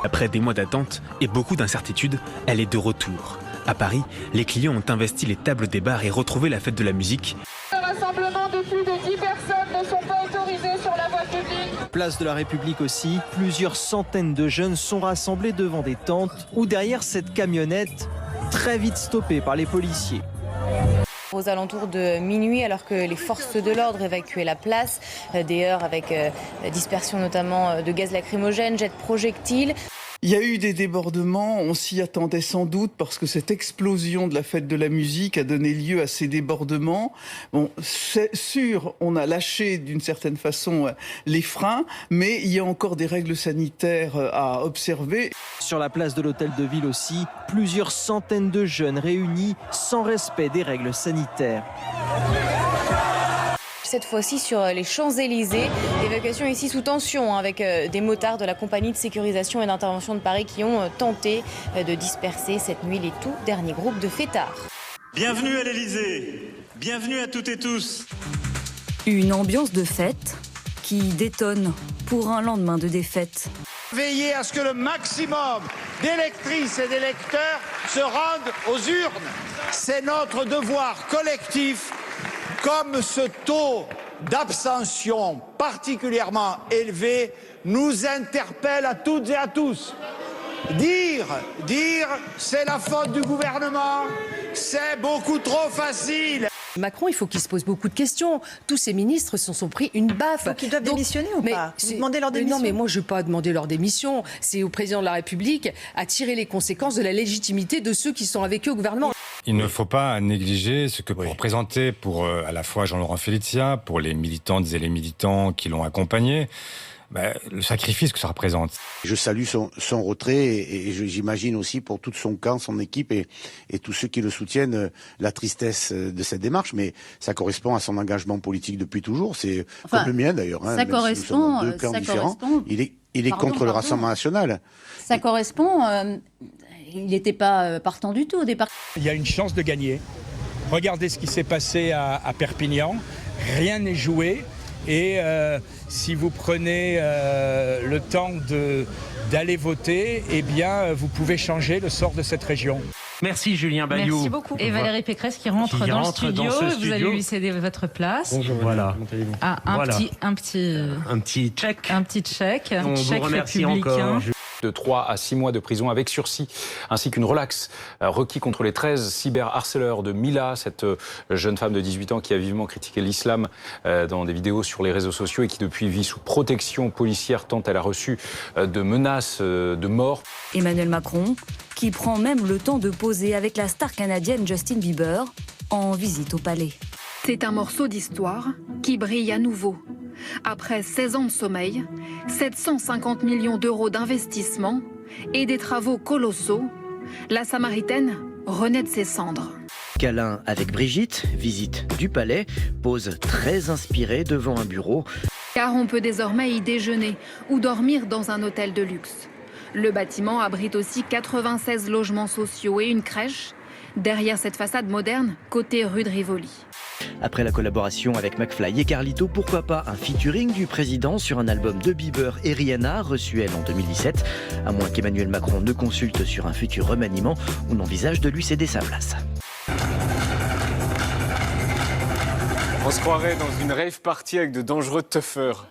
Après des mois d'attente et beaucoup d'incertitudes, elle est de retour. À Paris, les clients ont investi les tables des bars et retrouvé la fête de la musique. Un rassemblement de plus de 10 personnes ne sont pas autorisés sur la voie publique. Place de la République aussi, plusieurs centaines de jeunes sont rassemblés devant des tentes ou derrière cette camionnette, très vite stoppée par les policiers. Aux alentours de minuit, alors que les forces de l'ordre évacuaient la place, des heurts avec dispersion notamment de gaz lacrymogène, jets de projectiles. Il y a eu des débordements, on s'y attendait sans doute parce que cette explosion de la fête de la musique a donné lieu à ces débordements. Bon, c'est sûr, on a lâché d'une certaine façon les freins, mais il y a encore des règles sanitaires à observer. Sur la place de l'hôtel de ville aussi, plusieurs centaines de jeunes réunis sans respect des règles sanitaires. Cette fois-ci sur les Champs-Élysées. Évacuation ici sous tension avec des motards de la compagnie de sécurisation et d'intervention de Paris qui ont tenté de disperser cette nuit les tout derniers groupes de fêtards. Bienvenue à l'Élysée, bienvenue à toutes et tous. Une ambiance de fête qui détonne pour un lendemain de défaite. Veillez à ce que le maximum d'électrices et d'électeurs se rendent aux urnes. C'est notre devoir collectif. Comme ce taux d'abstention particulièrement élevé nous interpelle à toutes et à tous. Dire, c'est la faute du gouvernement, c'est beaucoup trop facile. Macron, il faut qu'il se pose beaucoup de questions. Tous ces ministres se sont pris une baffe. Donc ils doivent démissionner ou pas? Vous demandez leur démission? Non, mais moi, je ne veux pas demander leur démission. C'est au président de la République à tirer les conséquences de la légitimité de ceux qui sont avec eux au gouvernement. Il ne faut pas négliger ce que pour représenter pour à la fois Jean-Laurent Felicia, pour les militantes et les militants qui l'ont accompagné, le sacrifice que ça représente. Je salue son retrait et j'imagine aussi pour tout son camp, son équipe et tous ceux qui le soutiennent, la tristesse de cette démarche. Mais ça correspond à son engagement politique depuis toujours. C'est comme le mien d'ailleurs. Ça correspond. Deux camps différents. Il est contre le Rassemblement national. Ça correspond. Il n'était pas partant du tout au départ. Il y a une chance de gagner. Regardez ce qui s'est passé à Perpignan. Rien n'est joué. Et si vous prenez le temps d'aller voter, eh bien, vous pouvez changer le sort de cette région. Merci Julien Bayou. Merci beaucoup. Et Valérie Pécresse qui rentre dans le studio. Vous allez lui céder votre place. Bonjour. Voilà. Un petit check. Un petit chèque. On vous remercie encore. De 3 à 6 mois de prison avec sursis, ainsi qu'une relaxe requis contre les 13 cyberharceleurs de Mila, cette jeune femme de 18 ans qui a vivement critiqué l'islam dans des vidéos sur les réseaux sociaux et qui depuis vit sous protection policière tant elle a reçu de menaces de mort. Emmanuel Macron, qui prend même le temps de poser avec la star canadienne Justin Bieber en visite au palais. C'est un morceau d'histoire qui brille à nouveau. Après 16 ans de sommeil, 750 millions d'euros d'investissement et des travaux colossaux, la Samaritaine renaît de ses cendres. Câlin avec Brigitte, visite du palais, pose très inspirée devant un bureau. Car on peut désormais y déjeuner ou dormir dans un hôtel de luxe. Le bâtiment abrite aussi 96 logements sociaux et une crèche. Derrière cette façade moderne, côté rue de Rivoli. Après la collaboration avec McFly et Carlito, pourquoi pas un featuring du président sur un album de Bieber et Rihanna, reçu elle en 2017. À moins qu'Emmanuel Macron ne consulte sur un futur remaniement ou n'envisage de lui céder sa place. On se croirait dans une rave party avec de dangereux tuffers.